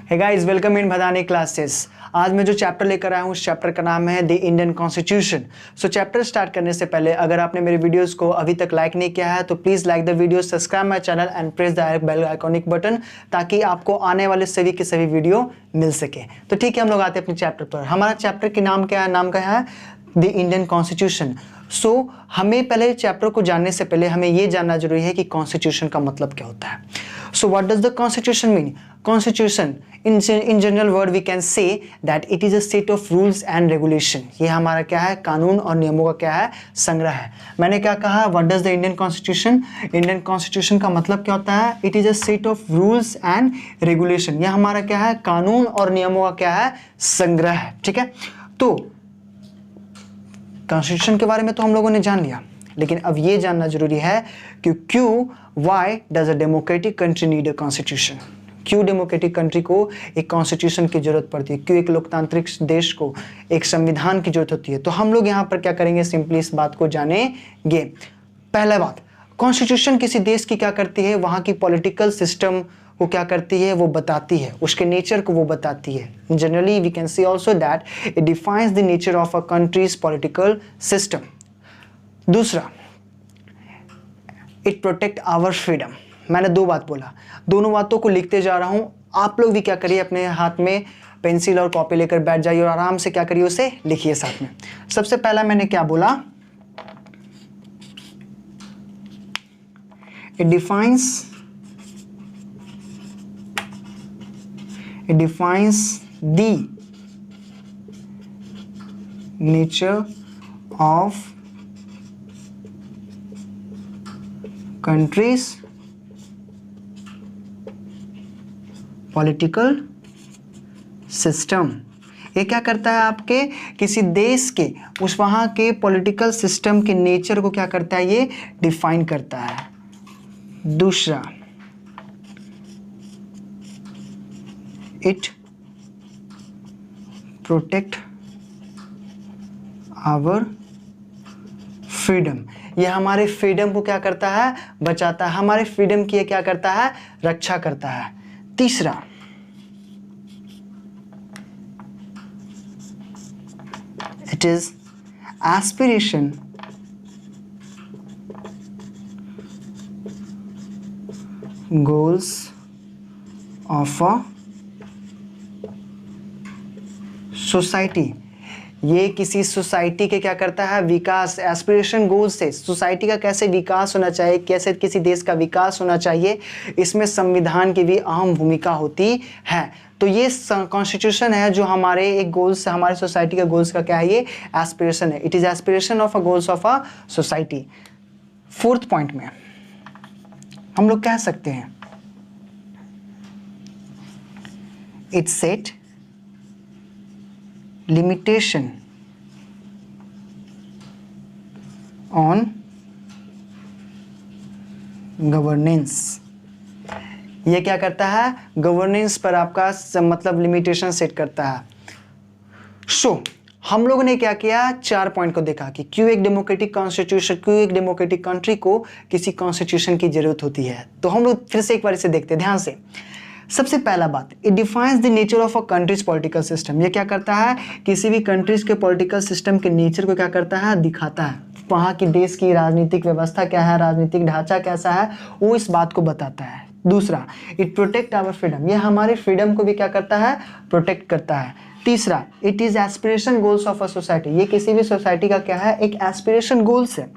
Hey guys, welcome in Bhadani classes. आज मैं जो चैप्टर लेकर आया हूँ उस चैप्टर का नाम है the Indian constitution. So chapter start करने से पहले अगर आपने मेरे वीडियोस को अभी तक लाइक नहीं किया है तो please like the video, subscribe my channel and press the bell iconic button ताकि आपको आने वाले सभी के सभी वीडियो मिल सके। तो ठीक है, हम लोग आते हैं अपने चैप्टर पर। हमारा चैप्टर के नाम क्या है? नाम क्या है? The Indian constitution. सो हमें पहले चैप्टर को जानने से पहले हमें यह जानना जरूरी है कि कॉन्स्टिट्यूशन का मतलब क्या होता है। So what does the constitution mean? Constitution in general word we can say that it is a set of rules and regulation। ये हमारा क्या है? कानून और नियमों का क्या है? संग्रह है। मैंने क्या कहा? what does the Indian constitution? Indian constitution का मतलब क्या होता है? it is a set of rules and regulation। ये हमारा क्या है? कानून और नियमों का क्या है? संग्रह है। ठीक है, तो कॉन्स्टिट्यूशन के बारे में तो हम लोगों ने जान लिया, लेकिन अब ये जानना जरूरी है कि क्यों, why does a democratic country need a constitution? क्यों डेमोक्रेटिक कंट्री को एक कॉन्स्टिट्यूशन की जरूरत पड़ती है? क्यों एक लोकतांत्रिक देश को एक संविधान की जरूरत होती है? तो हम लोग यहाँ पर क्या करेंगे? सिंपली इस बात को जानेंगे। पहला बात, कॉन्स्टिट्यूशन किसी देश की क्या करती है? वहाँ की पॉलिटिकल सिस्टम को क्या करती है? वो बताती है, उसके नेचर को वो बताती है। Generally we can see also that it defines the nature of a country's political system. दूसरा, इट प्रोटेक्ट आवर फ्रीडम। मैंने दो बात बोला, दोनों बातों को लिखते जा रहा हूं। आप लोग भी क्या करिए, अपने हाथ में पेंसिल और कॉपी लेकर बैठ जाइए और आराम से क्या करिए, उसे लिखिए साथ में। सबसे पहला मैंने क्या बोला? It defines the nature of countries political system. ये क्या करता है? आपके किसी देश के उस वहाँ के पॉलिटिकल सिस्टम के नेचर को क्या करता है? ये डिफाइन करता है। दूसरा, इट प्रोटेक्ट आवर फ्रीडम। ये हमारे फ्रीडम को क्या करता है? बचाता है। हमारे फ्रीडम की ये क्या करता है? रक्षा करता है। तीसरा, it is aspiration goals of a society। ये किसी सोसाइटी के क्या करता है? विकास। एस्पिरेशन गोल से सोसाइटी का कैसे विकास होना चाहिए, कैसे किसी देश का विकास होना चाहिए, इसमें संविधान की भी अहम भूमिका होती है। तो ये कॉन्स्टिट्यूशन है जो हमारे एक गोल्स, हमारे सोसाइटी के गोल्स का क्या है? ये एस्पिरेशन है। It is aspiration of a goals of a society. Fourth point में हम लोग कह सकते हैं it set limitation on governance। ये क्या करता है? गवर्नेंस पर आपका मतलब लिमिटेशन सेट करता है। सो हम लोगों ने क्या किया? 4 पॉइंट को देखा कि क्यों एक डेमोक्रेटिक कॉन्स्टिट्यूशन, क्यों एक डेमोक्रेटिक कंट्री को किसी कॉन्स्टिट्यूशन की जरूरत होती है। तो हम लोग फिर से एक बार इसे देखते हैं ध्यान से। सबसे पहला बात, it defines the nature of a country's political system. ये क्या करता है? किसी भी कंट्रीज के पॉलिटिकल सिस्टम के नेचर को क्या करता है? दिखाता है। वहाँ की देश की राजनीतिक व्यवस्था क्या है, राजनीतिक ढांचा कैसा है, वो इस बात को बताता है। दूसरा, इट प्रोटेक्ट आवर फ्रीडम। ये हमारे फ्रीडम को भी क्या करता है? प्रोटेक्ट करता है। तीसरा, it is aspiration goals of a society. ये किसी भी सोसाइटी का क्या है? एक एस्पिरेशन गोल्स है।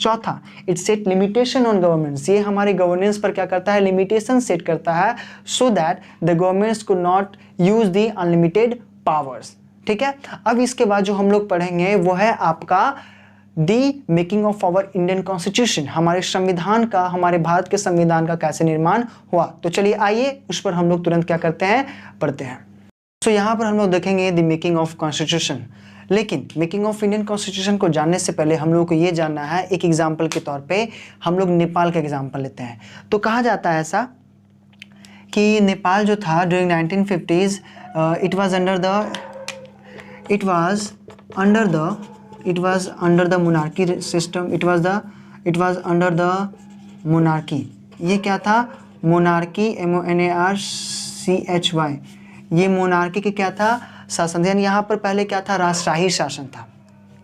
चौथा, it set limitation on governance. ये हमारे गवर्नेंस पर क्या करता है? लिमिटेशन सेट करता है, so that the governments could not use the unlimited powers. ठीक है, अब इसके बाद जो हम लोग पढ़ेंगे वो है आपका the making of our Indian constitution. हमारे संविधान का, हमारे भारत के संविधान का कैसे निर्माण हुआ। तो चलिए आइए उस पर हम लोग तुरंत क्या करते हैं? पढ़ते हैं। तो यहाँ पर हम लोग देखेंगे द मेकिंग ऑफ कॉन्स्टिट्यूशन। लेकिन मेकिंग ऑफ इंडियन कॉन्स्टिट्यूशन को जानने से पहले हम लोगों को ये जानना है, एक एग्जाम्पल के तौर पे हम लोग नेपाल का एग्जाम्पल लेते हैं। तो कहा जाता है ऐसा कि नेपाल जो था during 1950s it was under the monarchy system. It was under the monarchy. ये क्या था? Monarchy, MONARCHY। ये मोनार्की के क्या था, शासन। यानी यहाँ पर पहले क्या था, राजशाही शासन था।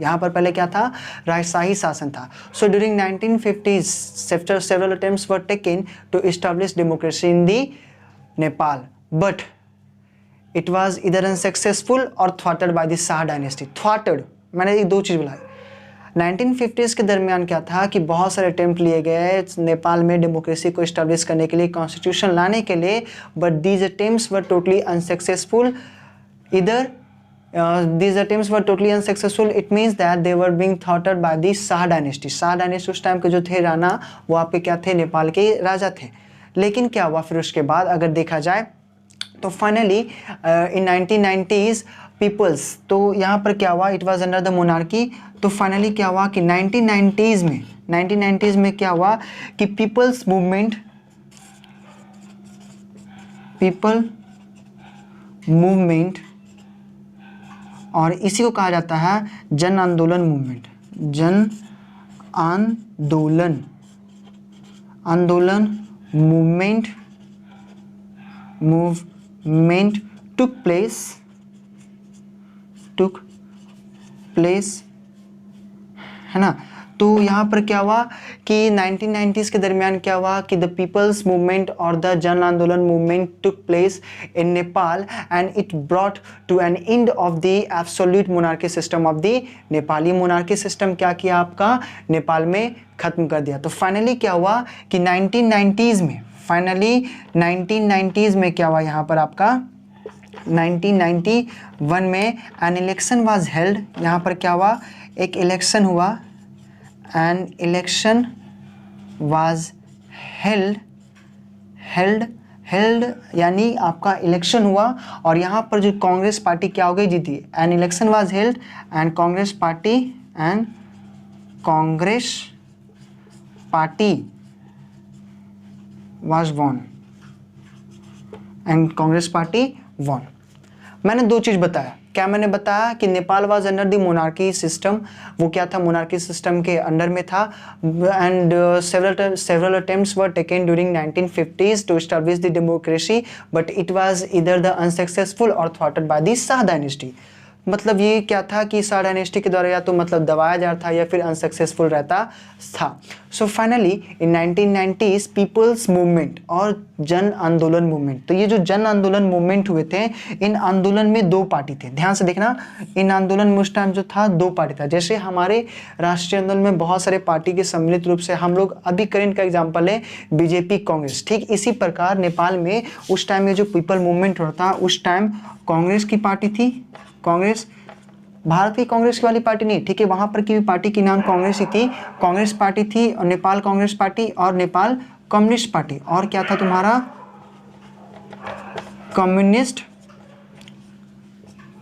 यहाँ पर पहले क्या था, राजशाही शासन था। So during 1950s several attempts were taken to establish democracy in the Nepal, but it was either unsuccessful और थ्वाटेड बाय द शाह डायनेस्टी। थ्वाटेड, मैंने ये दो चीज़ बोला। 1950s के दरमियान क्या था कि बहुत सारे अटेम्प्ट लिए गए नेपाल में डेमोक्रेसी को इस्टेब्लिश करने के लिए, कॉन्स्टिट्यूशन लाने के लिए, but these attempts were totally unsuccessful. इधर these attempts were totally unsuccessful. It means that they were being thwarted by the Shah dynasty. Shah dynasty उस टाइम के जो थे राणा, वो आपके क्या थे, नेपाल के राजा थे। लेकिन क्या हुआ फिर उसके बाद अगर देखा जाए तो फाइनली इन 1990s पीपल्स, तो यहाँ पर क्या हुआ, it was under the monarchy. तो फाइनली क्या हुआ कि 1990s में क्या हुआ कि पीपल मूवमेंट, और इसी को कहा जाता है जन आंदोलन मूवमेंट। जन आंदोलन मूवमेंट टुक प्लेस, है ना। तो यहाँ पर क्या हुआ कि 1990s के दरमियान क्या हुआ कि द पीपल्स मूवमेंट और the Jan Andolan movement took place in Nepal and it brought to an end of the absolute monarchy system of the Nepali. Monarchy system क्या किया आपका, नेपाल में खत्म कर दिया। तो फाइनली क्या हुआ कि 1990s में क्या हुआ, यहाँ पर आपका 1991 में एन इलेक्शन वाज हेल्ड। यहाँ पर क्या हुआ, एक इलेक्शन हुआ, an election was held यानी आपका इलेक्शन हुआ, और यहाँ पर जो कांग्रेस पार्टी क्या हो गई, जीती। an election was held and Congress party was won and Congress party won। मैंने दो चीज़ बताया। क्या मैंने बताया कि Nepal was under the monarchy system, वो क्या था, मोनार्की सिस्टम के अंडर में था। And several attempts were taken during 1950s to establish the democracy, but it was either the unsuccessful और थ्वाटेड बाय द शाह डायनेस्टी। मतलब ये क्या था कि शाह डायनेस्टी के द्वारा या तो मतलब दबाया जा रहा था या फिर अनसक्सेसफुल रहता था। So finally in 1990s peoples movement और जन आंदोलन मूवमेंट, तो ये जो जन आंदोलन मूवमेंट हुए थे, इन आंदोलन में दो पार्टी थे। ध्यान से देखना, इन आंदोलन में उस टाइम जो था दो पार्टी था। जैसे हमारे राष्ट्रीय आंदोलन में बहुत सारे पार्टी के सम्मिलित रूप से, हम लोग अभी करेंट का एग्जाम्पल है बीजेपी, कांग्रेस, ठीक इसी प्रकार नेपाल में उस टाइम में जो पीपल मूवमेंट हो रहा था, उस टाइम कांग्रेस की पार्टी थी। कांग्रेस भारत की कांग्रेस वाली पार्टी नहीं, ठीक है, वहां पर की भी पार्टी की नाम कांग्रेस ही थी। कांग्रेस पार्टी थी और नेपाल कांग्रेस पार्टी और नेपाल कम्युनिस्ट पार्टी, और क्या था तुम्हारा, कम्युनिस्ट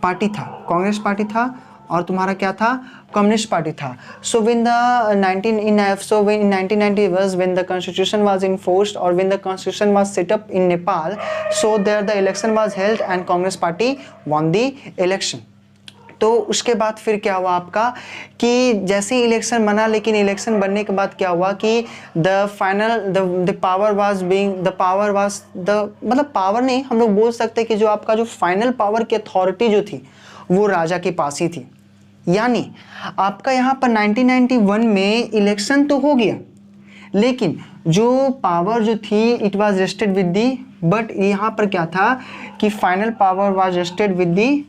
पार्टी था। कांग्रेस पार्टी था और तुम्हारा क्या था, कम्युनिस्ट पार्टी था। So when the 1990 was when the constitution was enforced or when the constitution was set up in Nepal, so there the election was held and Congress party won the election। तो उसके बाद फिर क्या हुआ आपका कि जैसे ही इलेक्शन बना, लेकिन इलेक्शन बनने के बाद क्या हुआ कि द पावर वाज मतलब पावर नहीं, हम लोग बोल सकते हैं कि जो आपका जो फाइनल पावर की अथॉरिटी जो थी वो राजा के पास ही थी। यानी आपका यहाँ पर 1991 में इलेक्शन तो हो गया, लेकिन जो पावर जो थी it was rested with the, but यहाँ पर क्या था कि final power was rested with the,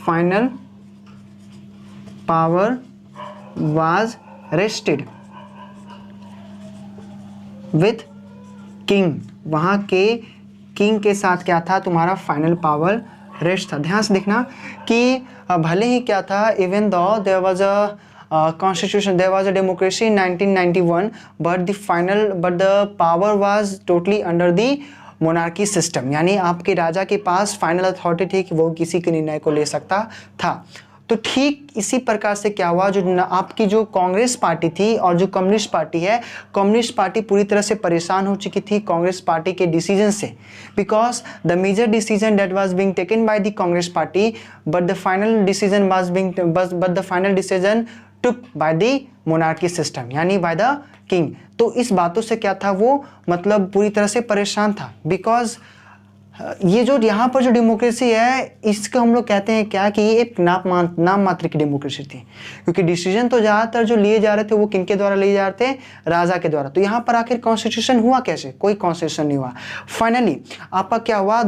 final power was rested with king. वहां के किंग के साथ क्या था, तुम्हारा फाइनल पावर रेस्ट था। ध्यान से देखना कि भले ही क्या था, even though there was a constitution, there was a democracy in 1991, but the power was totally under the monarchy system. यानी आपके राजा के पास फाइनल अथॉरिटी थी कि वो किसी के निर्णय को ले सकता था। तो ठीक इसी प्रकार से क्या हुआ, जो आपकी जो कांग्रेस पार्टी थी और जो कम्युनिस्ट पार्टी है, कम्युनिस्ट पार्टी पूरी तरह से परेशान हो चुकी थी कांग्रेस पार्टी के डिसीजन से, because the major decision that was being taken by the Congress party, but the final decision took by the monarchy system, यानी बाय द किंग। तो इस बातों से क्या था, वो मतलब पूरी तरह से परेशान था, बिकॉज ये जो यहाँ पर जो डेमोक्रेसी है इसको हम लोग कहते हैं क्या कि ये एक नाम मात्र की डेमोक्रेसी थी, क्योंकि डिसीजन तो ज़्यादातर जो लिए जा रहे थे वो किनके द्वारा लिए जा रहे थे, राजा के द्वारा। तो यहाँ पर आखिर कॉन्स्टिट्यूशन हुआ कैसे, कोई कॉन्स्टिट्यूशन नहीं हुआ। फाइनली आपका क्या हुआ,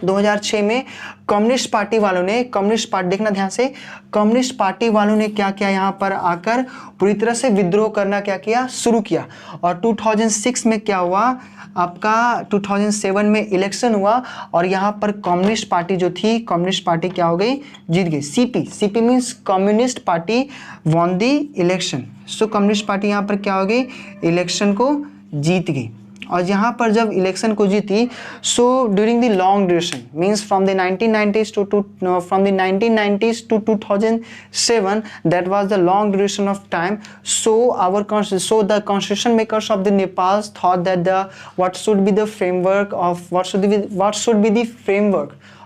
2006 में कम्युनिस्ट पार्टी वालों ने, कम्युनिस्ट पार्टी देखना ध्यान से, कम्युनिस्ट पार्टी वालों ने क्या किया, यहाँ पर आकर पूरी तरह से विद्रोह करना क्या किया, शुरू किया। और 2006 में क्या हुआ आपका, 2007 में इलेक्शन हुआ और यहाँ पर कम्युनिस्ट पार्टी जो थी, कम्युनिस्ट पार्टी क्या हो गई, जीत गई। CP means communist party won the election. So communist party यहाँ पर क्या हो गई, इलेक्शन को जीत गई। और यहाँ पर जब इलेक्शन को जीती, so during the long duration means from the 1990s to 2007, that was the long duration of time. So the constitution makers of the Nepal thought that what should be the framework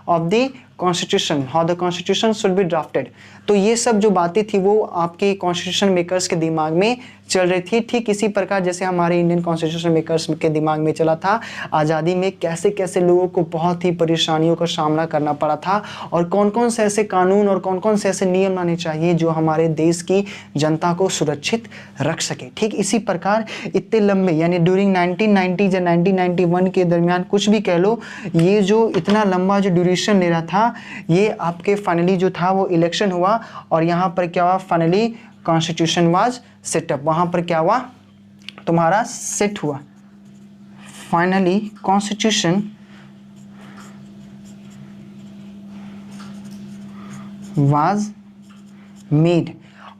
of the constitution, how the constitution should be drafted. तो ये सब जो बातें थी वो आपके constitution makers के दिमाग में चल रही थी, ठीक इसी प्रकार जैसे हमारे इंडियन कॉन्स्टिट्यूशन मेकर्स के दिमाग में चला था। आज़ादी में कैसे कैसे लोगों को बहुत ही परेशानियों का सामना करना पड़ा था और कौन कौन से ऐसे कानून और कौन कौन से ऐसे नियम आने चाहिए जो हमारे देश की जनता को सुरक्षित रख सके। ठीक इसी प्रकार इतने लंबे यानी ड्यूरिंग 1990 या 1991 के दरमियान कुछ भी कह लो, ये जो इतना लंबा जो ड्यूरेशन ले रहा था, ये आपके फाइनली जो था वो इलेक्शन हुआ और यहाँ पर क्या हुआ, फाइनली कॉन्स्टिट्यूशन वाज सेटअप। वहाँ पर क्या हुआ, तुम्हारा सेट हुआ, फाइनली कॉन्स्टिट्यूशन वाज मेड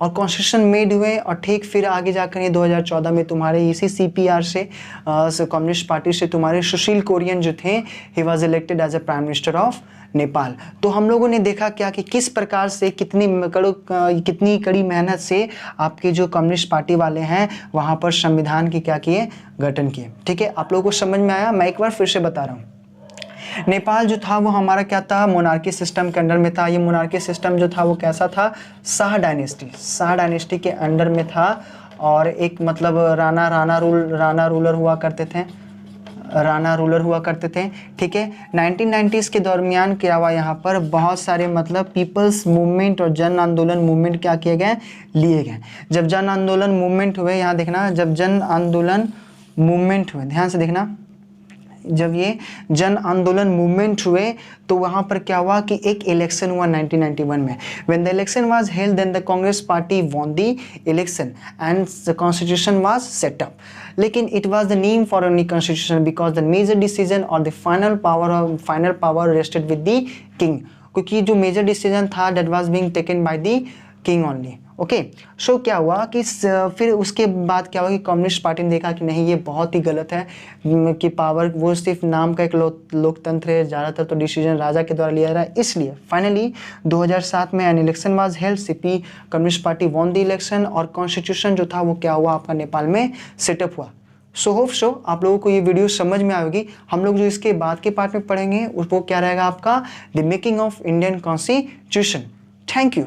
और कॉन्स्टिट्यूशन मेड हुए। और ठीक फिर आगे जाकर ये 2014 में तुम्हारे इसी CPR से कम्युनिस्ट पार्टी से तुम्हारे सुशील कोरियन जो थे, he was elected as a prime minister of Nepal. तो हम लोगों ने देखा क्या कि किस प्रकार से कितनी कड़ी मेहनत से आपके जो कम्युनिस्ट पार्टी वाले हैं वहाँ पर संविधान की क्या किए, गठन किए। ठीक है, आप लोगों को समझ में आया। मैं एक बार फिर से बता रहा हूँ, नेपाल जो था वो हमारा क्या था, मोनार्की सिस्टम के अंडर में था। ये मोनार्की सिस्टम जो था वो कैसा था, शाह डायनेस्टी के अंडर में था। और एक मतलब राणा रूलर हुआ करते थे। ठीक है, 1990s के दरमियान क्या हुआ, यहाँ पर बहुत सारे मतलब पीपल्स मूवमेंट और जन आंदोलन मूवमेंट क्या किए गए, लिए गए। जब जन आंदोलन मूवमेंट हुए, यहाँ देखना, जब जन आंदोलन मूवमेंट हुए, ध्यान से देखना, जब ये जन आंदोलन मूवमेंट हुए तो वहाँ पर क्या हुआ कि एक इलेक्शन हुआ 1991 में। When the election was held, then the Congress party won the election and the constitution was set up. लेकिन it was the name for a new constitution because the major decision or the final power rested with the king. क्योंकि जो major decision था that was being taken by the king only. Okay, so क्या हुआ कि फिर उसके बाद क्या हुआ कि कम्युनिस्ट पार्टी ने देखा कि नहीं, ये बहुत ही गलत है कि पावर वो सिर्फ नाम का एक लोकतंत्र है, ज़्यादातर तो डिसीजन राजा के द्वारा लिया जा रहा है। इसलिए फाइनली 2007 में an election was held, CP communist party won the election और कॉन्स्टिट्यूशन जो था वो क्या हुआ, आपका नेपाल में सेटअप हुआ। सो होप सो आप लोगों को ये वीडियो समझ में आएगी। हम लोग जो इसके बाद के पार्ट में पढ़ेंगे वो क्या रहेगा आपका, the making of Indian constitution. Thank you.